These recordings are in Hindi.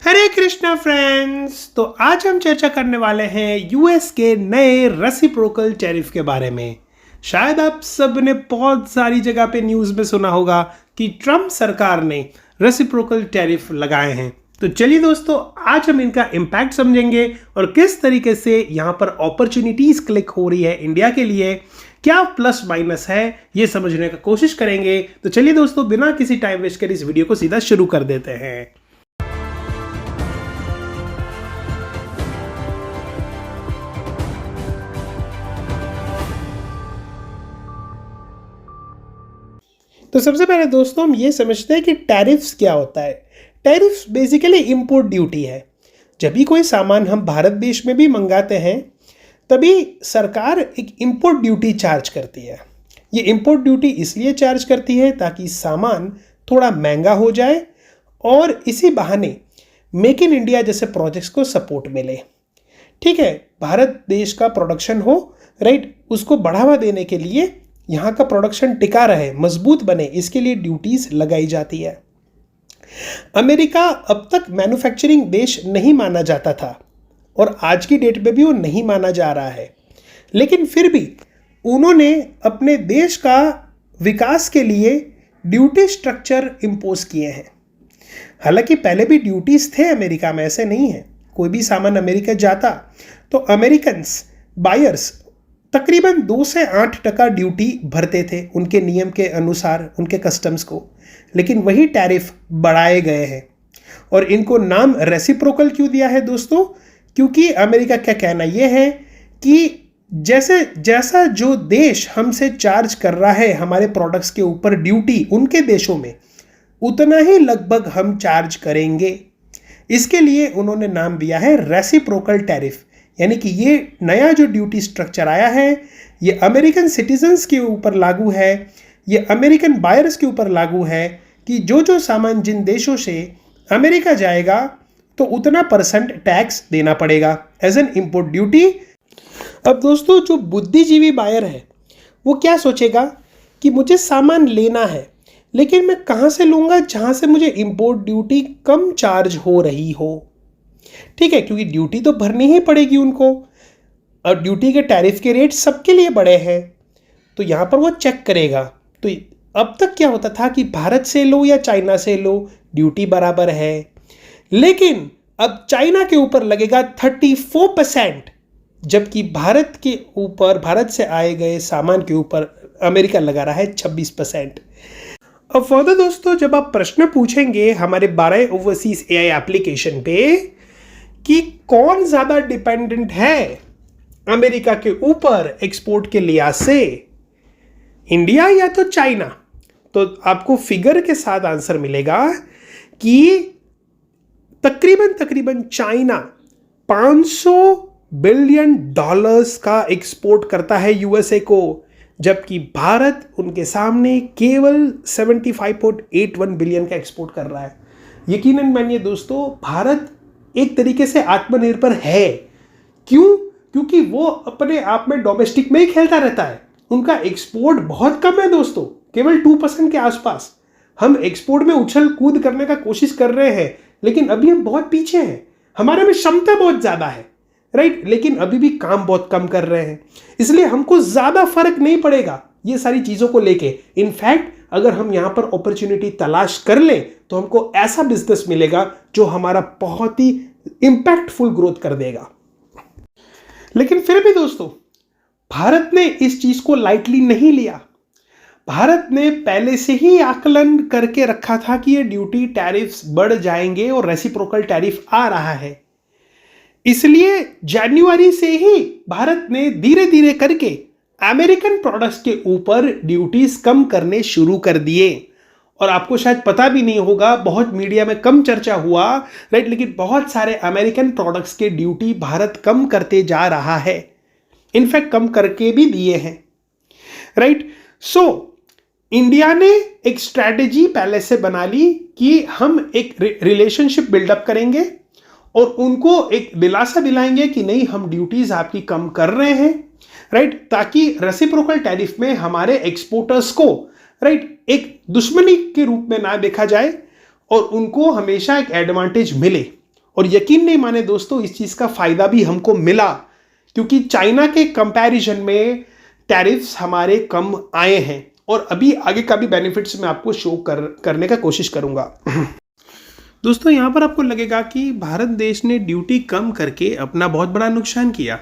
हरे कृष्णा फ्रेंड्स। तो आज हम चर्चा करने वाले हैं यूएस के नए रेसिप्रोकल टैरिफ के बारे में। शायद आप सब ने बहुत सारी जगह पे न्यूज़ में सुना होगा कि ट्रम्प सरकार ने रेसिप्रोकल टैरिफ लगाए हैं। तो चलिए दोस्तों, आज हम इनका इम्पैक्ट समझेंगे और किस तरीके से यहाँ पर अपॉर्चुनिटीज क्लिक हो रही है इंडिया के लिए, क्या प्लस माइनस है, ये समझने का कोशिश करेंगे। तो चलिए दोस्तों, बिना किसी टाइम वेस्ट कर इस वीडियो को सीधा शुरू कर देते हैं। तो सबसे पहले दोस्तों हम ये समझते हैं कि टैरिफ्स क्या होता है। टैरिफ्स बेसिकली इंपोर्ट ड्यूटी है। जब भी कोई सामान हम भारत देश में भी मंगाते हैं तभी सरकार एक इंपोर्ट ड्यूटी चार्ज करती है। ये इंपोर्ट ड्यूटी इसलिए चार्ज करती है ताकि सामान थोड़ा महंगा हो जाए और इसी बहाने मेक इन इंडिया जैसे प्रोजेक्ट्स को सपोर्ट मिले। ठीक है, भारत देश का प्रोडक्शन हो, राइट, उसको बढ़ावा देने के लिए यहाँ का प्रोडक्शन टिका रहे, मजबूत बने, इसके लिए ड्यूटीज लगाई जाती है। अमेरिका अब तक मैन्युफैक्चरिंग देश नहीं माना जाता था और आज की डेट में भी वो नहीं माना जा रहा है, लेकिन फिर भी उन्होंने अपने देश का विकास के लिए ड्यूटी स्ट्रक्चर इम्पोज किए हैं। हालांकि पहले भी ड्यूटीज थे अमेरिका में, ऐसे नहीं है। कोई भी सामान अमेरिका जाता तो अमेरिकन्स बायर्स तकरीबन 2 से 8% ड्यूटी भरते थे उनके नियम के अनुसार, उनके कस्टम्स को। लेकिन वही टैरिफ बढ़ाए गए हैं और इनको नाम रेसिप्रोकल क्यों दिया है दोस्तों? क्योंकि अमेरिका का कहना यह है कि जैसा जो देश हमसे चार्ज कर रहा है हमारे प्रोडक्ट्स के ऊपर ड्यूटी उनके देशों में, उतना ही लगभग हम चार्ज करेंगे। इसके लिए उन्होंने नाम दिया है रेसिप्रोकल टैरिफ। यानी कि ये नया जो ड्यूटी स्ट्रक्चर आया है ये अमेरिकन सिटीजन्स के ऊपर लागू है, ये अमेरिकन बायर्स के ऊपर लागू है कि जो सामान जिन देशों से अमेरिका जाएगा तो उतना % टैक्स देना पड़ेगा एज एन इम्पोर्ट ड्यूटी। अब दोस्तों, जो बुद्धिजीवी बायर है वो क्या सोचेगा कि मुझे सामान लेना है, लेकिन मैं कहाँ से लूँगा जहाँ से मुझे इम्पोर्ट ड्यूटी कम चार्ज हो रही हो। ठीक है, क्योंकि ड्यूटी तो भरनी ही पड़ेगी उनको और ड्यूटी के टैरिफ के रेट सबके लिए बड़े हैं, तो यहाँ पर वो चेक करेगा। तो अब तक क्या होता था कि भारत से लो या चाइना से लो ड्यूटी बराबर है, लेकिन अब चाइना के ऊपर लगेगा 34%, जबकि भारत से आए गए सामान के ऊपर अमेरिका लगा रहा है 26%। अब फर्दर दोस्तों, जब आप प्रश्न पूछेंगे हमारे 12 ओवरसीज AI एप्लीकेशन पे कि कौन ज़्यादा डिपेंडेंट है अमेरिका के ऊपर एक्सपोर्ट के लिहाज से, इंडिया या तो चाइना, तो आपको फिगर के साथ आंसर मिलेगा कि तकरीबन चाइना $500 बिलियन का एक्सपोर्ट करता है यूएसए को, जबकि भारत उनके सामने केवल 75.81 बिलियन का एक्सपोर्ट कर रहा है। यकीनन मानिए दोस्तों, भारत एक तरीके से आत्मनिर्भर है। क्यों? क्योंकि वो अपने आप में डोमेस्टिक में ही खेलता रहता है। उनका एक्सपोर्ट बहुत कम है दोस्तों, केवल 2% के आसपास। हम एक्सपोर्ट में उछल कूद करने का कोशिश कर रहे हैं, लेकिन अभी हम बहुत पीछे हैं। हमारे में क्षमता बहुत ज़्यादा है, राइट, लेकिन अभी भी काम बहुत कम कर रहे हैं। इसलिए हमको ज़्यादा फर्क नहीं पड़ेगा ये सारी चीज़ों को लेके। इनफैक्ट अगर हम यहाँ पर अपॉर्चुनिटी तलाश कर लें तो हमको ऐसा बिजनेस मिलेगा जो हमारा बहुत ही इंपैक्टफुल ग्रोथ कर देगा। लेकिन फिर भी दोस्तों, भारत ने इस चीज को लाइटली नहीं लिया। भारत ने पहले से ही आकलन करके रखा था कि ये ड्यूटी टैरिफ्स बढ़ जाएंगे और रेसिप्रोकल टैरिफ आ रहा है। इसलिए जनवरी से ही भारत ने धीरे धीरे करके अमेरिकन प्रोडक्ट्स के ऊपर ड्यूटीज कम करने शुरू कर दिए। और आपको शायद पता भी नहीं होगा, बहुत मीडिया में कम चर्चा हुआ, राइट, लेकिन बहुत सारे अमेरिकन प्रोडक्ट्स के ड्यूटी भारत कम करते जा रहा है। इनफैक्ट कम करके भी दिए हैं, राइट। सो इंडिया ने एक स्ट्रैटेजी पहले से बना ली कि हम एक रिलेशनशिप बिल्डअप करेंगे और उनको एक दिलासा दिलाएंगे कि नहीं, हम ड्यूटीज आपकी कम कर रहे हैं, राइट, ताकि रेसिप्रोकल टैरिफ में हमारे एक्सपोर्टर्स को, राइट, एक दुश्मनी के रूप में ना देखा जाए और उनको हमेशा एक एडवांटेज मिले। और यकीन नहीं माने दोस्तों, इस चीज़ का फायदा भी हमको मिला, क्योंकि चाइना के कंपैरिजन में टैरिफ्स हमारे कम आए हैं। और अभी आगे का भी बेनिफिट्स मैं आपको शो करने का कोशिश करूंगा। दोस्तों, यहाँ पर आपको लगेगा कि भारत देश ने ड्यूटी कम करके अपना बहुत बड़ा नुकसान किया,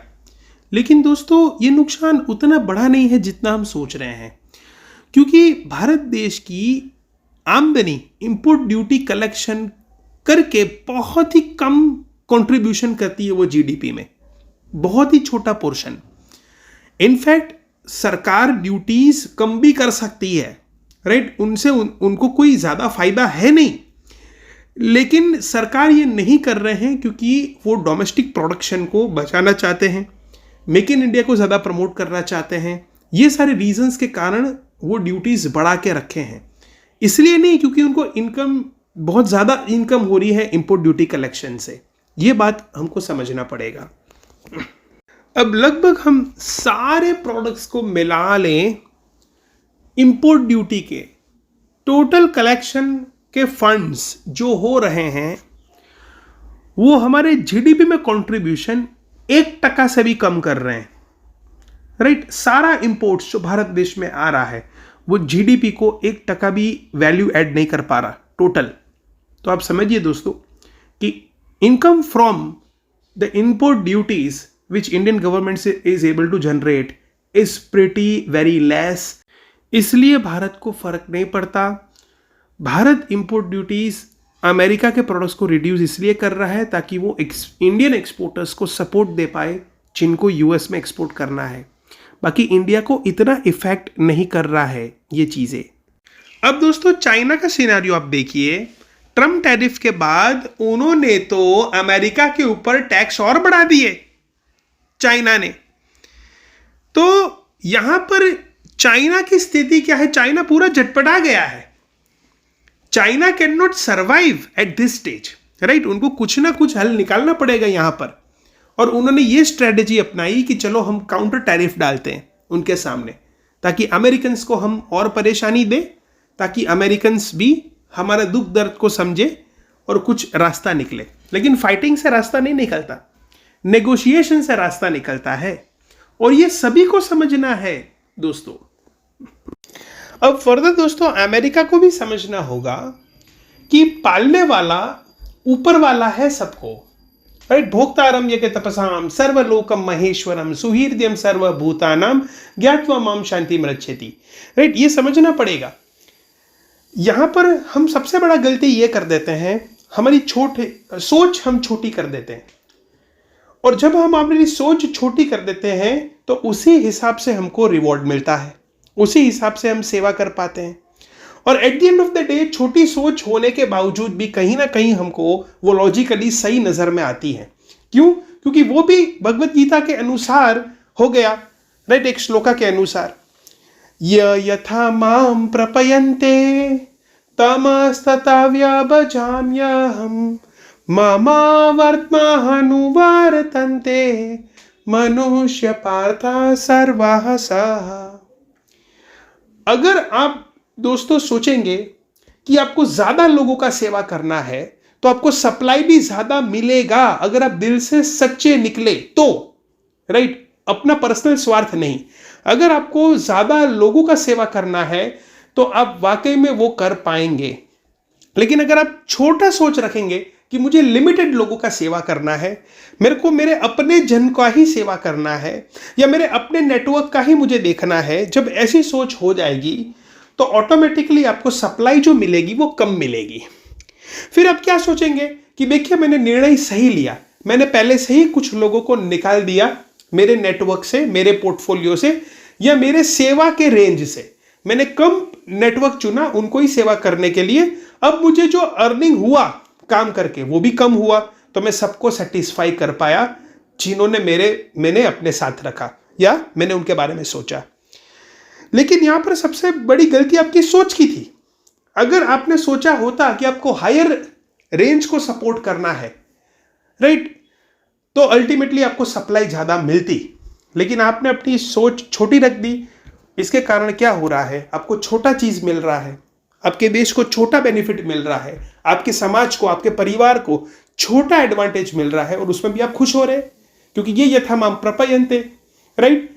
लेकिन दोस्तों ये नुकसान उतना बड़ा नहीं है जितना हम सोच रहे हैं, क्योंकि भारत देश की आमदनी इंपोर्ट ड्यूटी कलेक्शन करके बहुत ही कम कंट्रीब्यूशन करती है वो जीडीपी में, बहुत ही छोटा पोर्शन। इनफैक्ट सरकार ड्यूटीज कम भी कर सकती है, राइट, उनसे उनको कोई ज़्यादा फायदा है नहीं, लेकिन सरकार ये नहीं कर रहे हैं क्योंकि वो डोमेस्टिक प्रोडक्शन को बचाना चाहते हैं, मेक इन इंडिया को ज़्यादा प्रमोट करना चाहते हैं। ये सारे रीजंस के कारण वो ड्यूटीज़ बढ़ा के रखे हैं, इसलिए नहीं क्योंकि उनको इनकम, बहुत ज़्यादा इनकम हो रही है इंपोर्ट ड्यूटी कलेक्शन से। ये बात हमको समझना पड़ेगा। अब लगभग हम सारे प्रोडक्ट्स को मिला लें, इंपोर्ट ड्यूटी के टोटल कलेक्शन के फंड्स जो हो रहे हैं वो हमारे जीडीपी में कंट्रीब्यूशन 1% से भी कम कर रहे हैं, राइट। सारा इंपोर्ट्स जो भारत देश में आ रहा है वो जीडीपी को 1% भी वैल्यू ऐड नहीं कर पा रहा टोटल। तो आप समझिए दोस्तों कि income from the import duties which Indian government is able to generate is pretty very less। इसलिए भारत को फर्क नहीं पड़ता। भारत इंपोर्ट ड्यूटीज अमेरिका के प्रोडक्ट्स को रिड्यूस इसलिए कर रहा है ताकि वो इंडियन एक्सपोर्टर्स को सपोर्ट दे पाए जिनको यूएस में एक्सपोर्ट करना है। बाकी इंडिया को इतना इफेक्ट नहीं कर रहा है ये चीज़ें। अब दोस्तों चाइना का सिनेरियो आप देखिए। ट्रम्प टैरिफ के बाद उन्होंने तो अमेरिका के ऊपर टैक्स और बढ़ा दिए चाइना ने। तो यहां पर चाइना की स्थिति क्या है? चाइना पूरा झटपटा गया है। China can not survive at this stage, right. उनको कुछ ना कुछ हल निकालना पड़ेगा यहां पर, और उन्होंने ये स्ट्रेटेजी अपनाई कि चलो हम काउंटर टैरिफ डालते हैं उनके सामने, ताकि अमेरिकन्स को हम और परेशानी दें, ताकि अमेरिकन्स भी हमारा दुख दर्द को समझे और कुछ रास्ता निकले। लेकिन फाइटिंग से रास्ता नहीं निकलता, नेगोशिएशन से रास्ता निकलता है, और ये सभी को समझना है दोस्तों। अब फर्दर दोस्तों अमेरिका को भी समझना होगा कि पालने वाला ऊपर वाला है सबको, राइट। भोक्तारम यज्ञ तपसाम सर्वलोकम महेश्वरम सुहृदयम सर्वभूतानाम ज्ञात्वा माम शांति मृच्छति, राइट। ये समझना पड़ेगा। यहां पर हम सबसे बड़ा गलती ये कर देते हैं, हमारी सोच हम छोटी कर देते हैं, और जब हम अपनी सोच छोटी कर देते हैं तो उसी हिसाब से हमको रिवॉर्ड मिलता है, उसी हिसाब से हम सेवा कर पाते हैं। और at the end of the day छोटी सोच होने के बावजूद भी कहीं ना कहीं हमको वो लॉजिकली सही नज़र में आती है। क्यों? क्योंकि वो भी भगवत गीता के अनुसार हो गया, राइट। एक श्लोका के अनुसार, यथा माम प्रपयन्ते तमस्तथा व्यभजाम्यहम् ममा वर्त्मनुवर्तन्ते मनुष्य पार्था सर्वः सः। अगर आप दोस्तों सोचेंगे कि आपको ज्यादा लोगों का सेवा करना है तो आपको सप्लाई भी ज्यादा मिलेगा, अगर आप दिल से सच्चे निकले तो, राइट। अपना पर्सनल स्वार्थ नहीं। अगर आपको ज्यादा लोगों का सेवा करना है तो आप वाकई में वो कर पाएंगे। लेकिन अगर आप छोटा सोच रखेंगे कि मुझे लिमिटेड लोगों का सेवा करना है, मेरे को मेरे अपने जन का ही सेवा करना है, या मेरे अपने नेटवर्क का ही मुझे देखना है, जब ऐसी सोच हो जाएगी तो ऑटोमेटिकली आपको सप्लाई जो मिलेगी वो कम मिलेगी। फिर आप क्या सोचेंगे कि देखिए मैंने निर्णय सही लिया, मैंने पहले से ही कुछ लोगों को निकाल दिया मेरे नेटवर्क से, मेरे पोर्टफोलियो से, या मेरे सेवा के रेंज से। मैंने कम नेटवर्क चुना उनको ही सेवा करने के लिए। अब मुझे जो अर्निंग हुआ काम करके वो भी कम हुआ, तो मैं सबको सेटिस्फाई कर पाया जिन्होंने मैंने अपने साथ रखा या मैंने उनके बारे में सोचा। लेकिन यहां पर सबसे बड़ी गलती आपकी सोच की थी। अगर आपने सोचा होता कि आपको हायर रेंज को सपोर्ट करना है, राइट, तो अल्टीमेटली आपको सप्लाई ज्यादा मिलती। लेकिन आपने अपनी सोच छोटी रख दी। इसके कारण क्या हो रहा है? आपको छोटा चीज मिल रहा है, आपके देश को छोटा बेनिफिट मिल रहा है, आपके समाज को, आपके परिवार को छोटा एडवांटेज मिल रहा है और उसमें भी आप खुश हो रहे हैं, क्योंकि ये यथामाम प्रपयन्ते, राइट।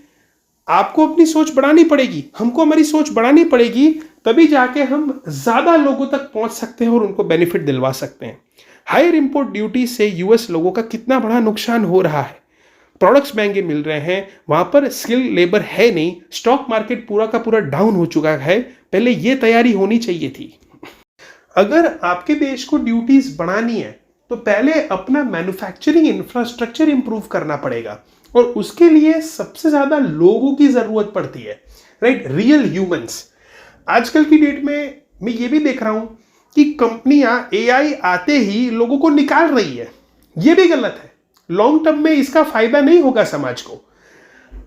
आपको अपनी सोच बढ़ानी पड़ेगी, हमको हमारी सोच बढ़ानी पड़ेगी, तभी जाके हम ज्यादा लोगों तक पहुंच सकते हैं और उनको बेनिफिट दिलवा सकते हैं। हायर इंपोर्ट ड्यूटी से यूएस लोगों का कितना बड़ा नुकसान हो रहा है। प्रोडक्ट्स महंगे मिल रहे हैं, वहां पर स्किल लेबर है नहीं, स्टॉक मार्केट पूरा का पूरा डाउन हो चुका है। पहले ये तैयारी होनी चाहिए थी। अगर आपके देश को ड्यूटीज बढ़ानी है तो पहले अपना मैन्युफैक्चरिंग इंफ्रास्ट्रक्चर इंप्रूव करना पड़ेगा, और उसके लिए सबसे ज्यादा लोगों की जरूरत पड़ती है, राइट, रियल ह्यूमंस। आजकल की डेट में मैं ये भी देख रहा हूं कि कंपनियां एआई आते ही लोगों को निकाल रही है। ये भी गलत है। लॉन्ग टर्म में इसका फायदा नहीं होगा समाज को।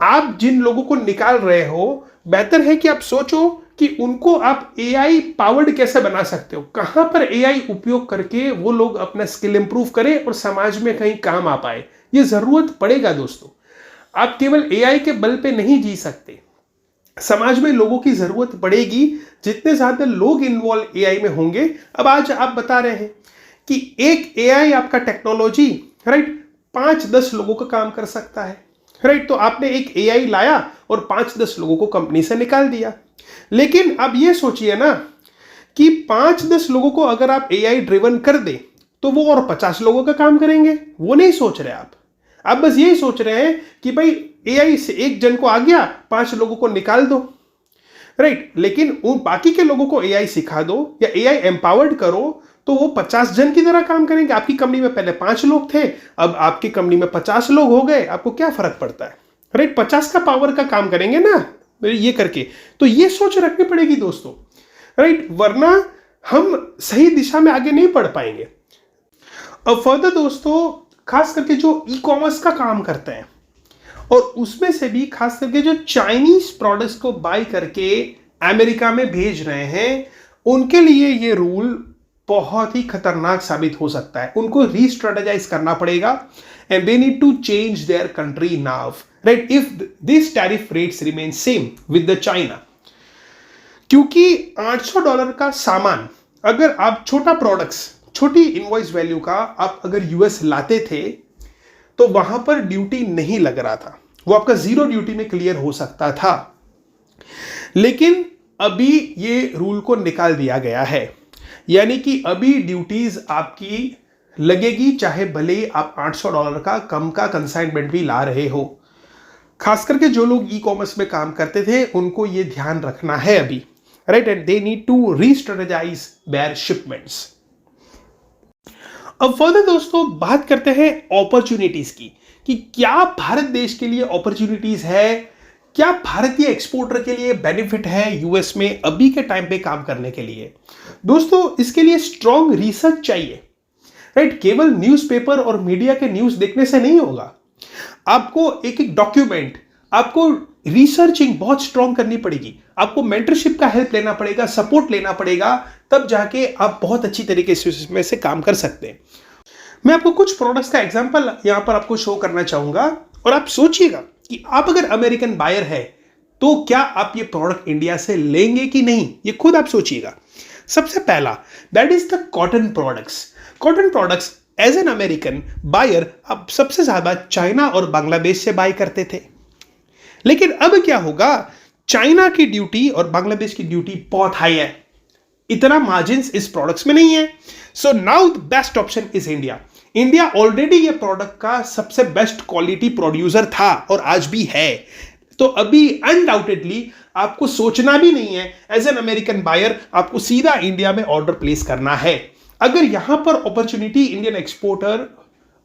आप जिन लोगों को निकाल रहे हो, बेहतर है कि आप सोचो कि उनको आप एआई पावर्ड कैसे बना सकते हो, कहां पर एआई उपयोग करके वो लोग अपना स्किल इंप्रूव करें और समाज में कहीं काम आ पाए। ये जरूरत पड़ेगा दोस्तों। आप केवल एआई के बल पे नहीं जी सकते, समाज में लोगों की जरूरत पड़ेगी। जितने ज्यादा लोग इन्वॉल्व एआई में होंगे, अब आज आप बता रहे हैं कि एक एआई आपका टेक्नोलॉजी, राइट, 5-10 लोगों का काम कर सकता है, राइट। तो आपने एक एआई लाया और 5-10 लोगों को कंपनी से निकाल दिया। लेकिन अब ये सोचिए ना कि 5-10 लोगों को अगर आप एआई ड्रिवन कर दे तो वो और 50 लोगों का काम करेंगे। वो नहीं सोच रहे आप बस यही सोच रहे हैं कि भाई एआई से एक जन को आ गया, 5 लोगों को निकाल दो, राइट। लेकिन उन बाकी के लोगों को एआई सिखा दो या एआई एम्पावर्ड करो तो वो 50 जन की तरह काम करेंगे। आपकी कंपनी में पहले 5 लोग थे, अब आपकी कंपनी में 50 लोग हो गए, आपको क्या फर्क पड़ता है, राइट। 50 का पावर का काम करेंगे ना ये करके। तो ये सोच रखनी पड़ेगी दोस्तों, राइट, वरना हम सही दिशा में आगे नहीं बढ़ पाएंगे। अब फर्दर दोस्तों, खास करके जो ई कॉमर्स का काम करते हैं और उसमें से भी खास करके जो चाइनीज प्रोडक्ट्स को बाय करके अमेरिका में भेज रहे हैं, उनके लिए ये रूल बहुत ही खतरनाक साबित हो सकता है। उनको रीस्ट्रेटेजाइज करना पड़ेगा and they need to change their country now, right, if this tariff rates remain same with the China. क्योंकि $800 का सामान अगर आप छोटा प्रोडक्ट्स, छोटी इनवॉइस वैल्यू का आप अगर यूएस लाते थे तो वहां पर ड्यूटी नहीं लग रहा था, वो आपका 0 ड्यूटी में क्लियर हो सकता था। लेकिन अभी ये रूल को निकाल दिया गया है, यानी कि अभी ड्यूटीज आपकी लगेगी चाहे भले ही आप $800 का कम का कंसाइनमेंट भी ला रहे हो। खास करके जो लोग ई कॉमर्स में काम करते थे उनको ये ध्यान रखना है अभी, right, and they need to restrategize their shipments. अब फर्दर दोस्तों बात करते हैं अपॉर्चुनिटीज की, कि क्या भारत देश के लिए अपॉर्चुनिटीज है, क्या भारतीय एक्सपोर्टर के लिए बेनिफिट है यूएस में अभी के टाइम पे काम करने के लिए। दोस्तों इसके लिए स्ट्रॉन्ग रिसर्च चाहिए, राइट। केवल न्यूज़पेपर और मीडिया के न्यूज़ देखने से नहीं होगा, आपको एक एक डॉक्यूमेंट, आपको रिसर्चिंग बहुत स्ट्रॉन्ग करनी पड़ेगी, आपको मेंटरशिप का हेल्प लेना पड़ेगा, सपोर्ट लेना पड़ेगा, तब जाके आप बहुत अच्छी तरीके से इसमें से काम कर सकते हैं। मैं आपको कुछ प्रोडक्ट्स का एग्जांपल यहां पर आपको शो करना चाहूंगा और आप सोचिएगा कि आप अगर अमेरिकन बायर है तो क्या आप ये प्रोडक्ट इंडिया से लेंगे कि नहीं, ये खुद आप सोचिएगा। सबसे पहला that is the cotton products. Cotton products as an American buyer आप सबसे ज्यादा चाइना और बांग्लादेश से बाय करते थे, लेकिन अब क्या होगा, चाइना की ड्यूटी और बांग्लादेश की ड्यूटी बहुत हाई है, इतना मार्जिन्स इस प्रोडक्ट्स में नहीं है। So now the best option is India. India already ये प्रोडक्ट का सबसे बेस्ट क्वालिटी प्रोड्यूसर था और आज भी है, तो अभी अनडाउटेडली आपको सोचना भी नहीं है एज एन अमेरिकन बायर, आपको सीधा इंडिया में ऑर्डर प्लेस करना है। अगर यहां पर अपॉर्चुनिटी इंडियन एक्सपोर्टर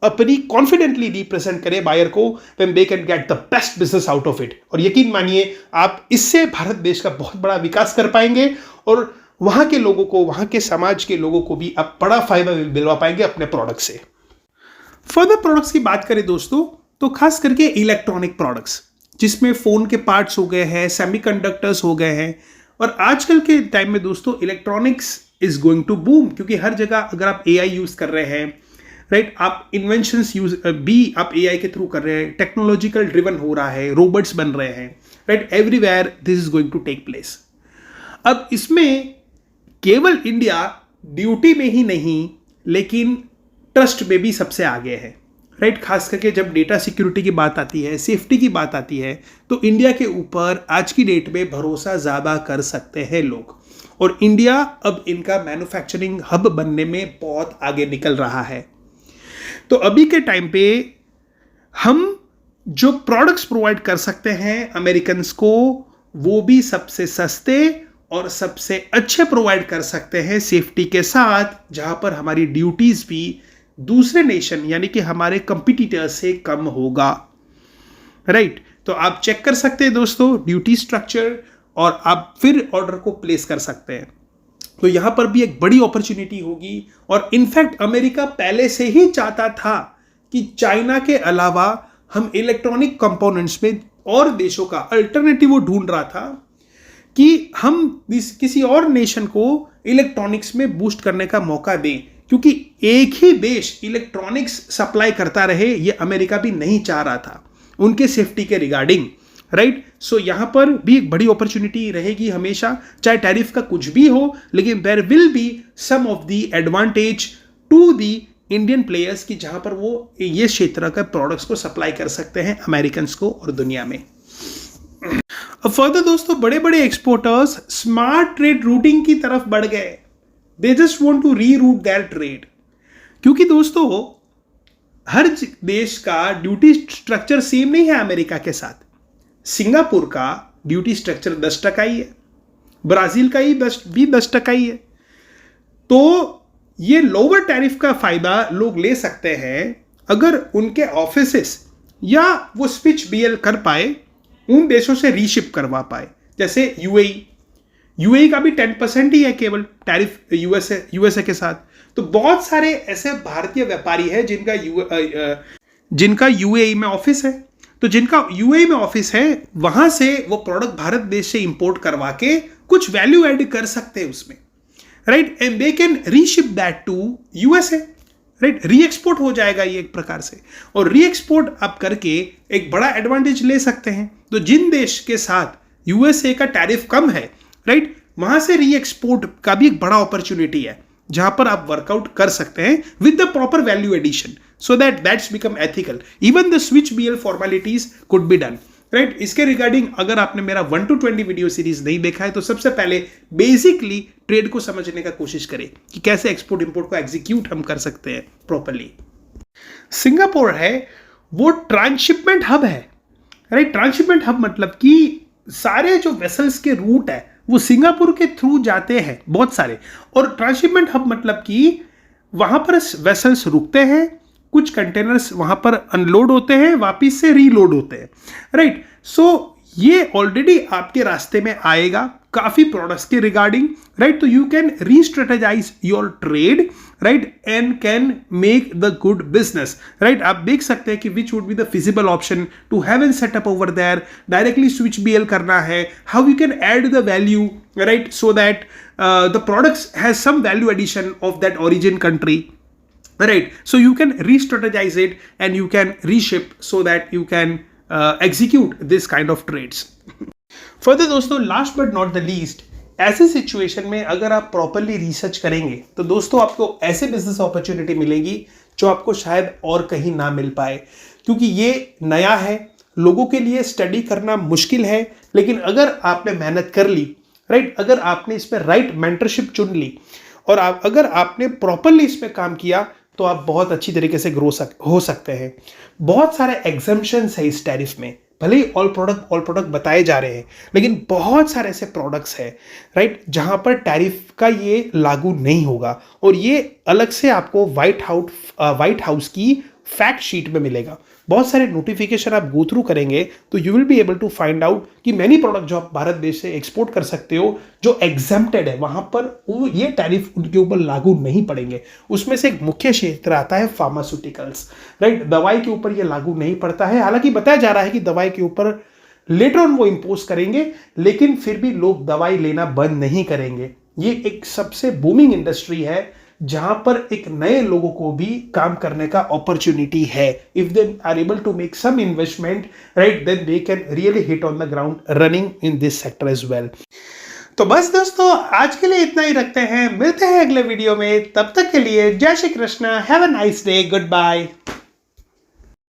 अपनी कॉन्फिडेंटली रिप्रेजेंट करे बायर को, then they can get the best business out of it। और यकीन मानिए आप इससे भारत देश का बहुत बड़ा विकास कर पाएंगे और वहां के लोगों को, वहां के समाज के लोगों को भी आप बड़ा फायदा दिलवा पाएंगे अपने प्रोडक्ट से। फर्दर प्रोडक्ट्स की बात करें दोस्तों तो खास करके इलेक्ट्रॉनिक प्रोडक्ट्स, जिसमें फोन के पार्ट्स हो गए हैं, सेमीकंडक्टर्स हो गए हैं, और आजकल के टाइम में दोस्तों electronics is going to boom, क्योंकि हर जगह अगर आप एआई यूज कर रहे हैं, राइट, आप इन्वेंशंस यूज भी आप एआई के थ्रू कर रहे हैं, टेक्नोलॉजिकल ड्रिवन हो रहा है, रोबोट्स बन रहे हैं, right, everywhere this is going to take place. अब इसमें केवल इंडिया ड्यूटी में ही नहीं, लेकिन ट्रस्ट में भी सबसे आगे है, राइट। खास करके जब डेटा सिक्योरिटी की बात आती है, सेफ्टी की बात आती है, तो इंडिया के ऊपर आज की डेट में भरोसा ज़्यादा कर सकते हैं लोग। और इंडिया अब इनका मैन्युफैक्चरिंग हब बनने में बहुत आगे निकल रहा है। तो अभी के टाइम पे हम जो प्रोडक्ट्स प्रोवाइड कर सकते हैं अमेरिकन्स को, वो भी सबसे सस्ते और सबसे अच्छे प्रोवाइड कर सकते हैं सेफ्टी के साथ, जहां पर हमारी ड्यूटीज भी दूसरे नेशन यानी कि हमारे कंपटीटर्स से कम होगा, राइट। तो आप चेक कर सकते हैं दोस्तों ड्यूटी स्ट्रक्चर, और आप फिर ऑर्डर को प्लेस कर सकते हैं। तो यहां पर भी एक बड़ी अपॉर्चुनिटी होगी। और इनफैक्ट अमेरिका पहले से ही चाहता था कि चाइना के अलावा हम इलेक्ट्रॉनिक कंपोनेंट्स में और देशों का अल्टरनेटिव वो ढूंढ रहा था कि हम किसी और नेशन को इलेक्ट्रॉनिक्स में बूस्ट करने का मौका दें, क्योंकि एक ही देश इलेक्ट्रॉनिक्स सप्लाई करता रहे ये अमेरिका भी नहीं चाह रहा था उनके सेफ्टी के रिगार्डिंग, राइट। सो यहां पर भी एक बड़ी अपॉर्चुनिटी रहेगी हमेशा, चाहे टैरिफ का कुछ भी हो, लेकिन there will be some of the advantage to the Indian players की जहां पर वो ये क्षेत्र का प्रोडक्ट्स को सप्लाई कर सकते हैं अमेरिकन को और दुनिया में। अब फर्दर दोस्तों बड़े बड़े एक्सपोर्टर्स स्मार्ट ट्रेड रूटिंग की तरफ बढ़ गए। They just want to reroute their trade, क्योंकि दोस्तों हर देश का ड्यूटी स्ट्रक्चर सेम नहीं है अमेरिका के साथ। सिंगापुर का ड्यूटी स्ट्रक्चर 10% ही है, ब्राजील का ही भी 10% ही है। तो ये लोअर टैरिफ का फायदा लोग ले सकते हैं अगर उनके ऑफिसेस या वो स्विच बीएल कर पाए, उन देशों से रीशिप करवा पाए। जैसे यूएई का भी 10% ही है केवल टैरिफ यूएसए के साथ। तो बहुत सारे ऐसे भारतीय व्यापारी हैं जिनका यूएई में ऑफिस है। तो जिनका यूएई में ऑफिस है वहां से वो प्रोडक्ट भारत देश से इंपोर्ट करवा के कुछ वैल्यू ऐड कर सकते हैं उसमें, right. And they can reship that to USA, right. Reexport हो जाएगा ये एक प्रकार से, और री एक्सपोर्ट आप करके एक बड़ा एडवांटेज ले सकते हैं। तो जिन देश के साथ यूएसए का टैरिफ कम है, राइट, वहां से री एक्सपोर्ट का भी एक बड़ा अपॉर्चुनिटी है, जहां पर आप वर्कआउट कर सकते हैं with the proper value addition, so that that's become ethical. Even the switch BL formalities could be done, right? इसके रिगार्डिंग अगर आपने मेरा 1 to 20 वीडियो सीरीज नहीं देखा है तो सबसे पहले बेसिकली ट्रेड को समझने का कोशिश करें कि कैसे एक्सपोर्ट इंपोर्ट को एग्जीक्यूट हम कर सकते हैं प्रॉपरली। सिंगापुर है वो ट्रांसशिपमेंट हब है, राइट। ट्रांसशिपमेंट हब मतलब कि सारे जो वेसल्स के रूट है वो सिंगापुर के थ्रू जाते हैं बहुत सारे, और ट्रांसशिपमेंट हब मतलब कि वहां पर वेसल्स रुकते हैं, कुछ कंटेनर्स वहां पर अनलोड होते हैं, वापिस से रीलोड होते हैं, राइट। सो ये ऑलरेडी आपके रास्ते में आएगा काफी प्रोडक्ट्स के रिगार्डिंग, राइट। तो you can restrategize your trade, right, and can make the good business, right. आप देख सकते हैं कि which would be the feasible option to have an setup over there, directly switch BL करना है, how you can add the value, right, so that the products has some value addition of that origin country, right? So you can re-strategize it and you can reship so that you can execute this kind of trades. Further दोस्तों, last but not the least, ऐसे सिचुएशन में अगर आप प्रॉपरली रिसर्च करेंगे तो दोस्तों आपको ऐसे बिजनेस अपॉर्चुनिटी मिलेगी जो आपको शायद और कहीं ना मिल पाए, क्योंकि ये नया है, लोगों के लिए स्टडी करना मुश्किल है। लेकिन अगर आपने मेहनत कर ली, राइट, अगर आपने इस पर राइट मेंटरशिप चुन ली और अगर आपने प्रॉपरली इस पर काम किया तो आप बहुत अच्छी तरीके से हो सकते हैं। बहुत सारे एग्जम्पशंस है इस टैरिफ में, भले ही ऑल प्रोडक्ट बताए जा रहे हैं, लेकिन बहुत सारे ऐसे प्रोडक्ट्स हैं, राइट, जहां पर टैरिफ का ये लागू नहीं होगा, और ये अलग से आपको व्हाइट हाउस की फैक्ट शीट में मिलेगा। बहुत सारे नोटिफिकेशन आप गो थ्रू करेंगे तो you will be able to find out कि मैनी प्रोडक्ट जो आप भारत देश से एक्सपोर्ट कर सकते हो जो एग्जेम्प्टेड है, वहां पर ये टैरिफ उनके ऊपर लागू नहीं पड़ेंगे। उसमें से एक मुख्य क्षेत्र आता है फार्मास्यूटिकल्स, राइट। दवाई के ऊपर ये लागू नहीं पड़ता है, हालांकि बताया जा रहा है कि दवाई के ऊपर लेटर ऑन वो इंपोज करेंगे, लेकिन फिर भी लोग दवाई लेना बंद नहीं करेंगे। ये एक सबसे बूमिंग इंडस्ट्री है जहां पर एक नए लोगों को भी काम करने का अपॉर्चुनिटी है। If they are able to make some investment, right, then they can really hit on the ground running in this sector as well. तो बस दोस्तों आज के लिए इतना ही रखते हैं, मिलते हैं अगले वीडियो में। तब तक के लिए जय Shri Krishna, have a nice day, good bye.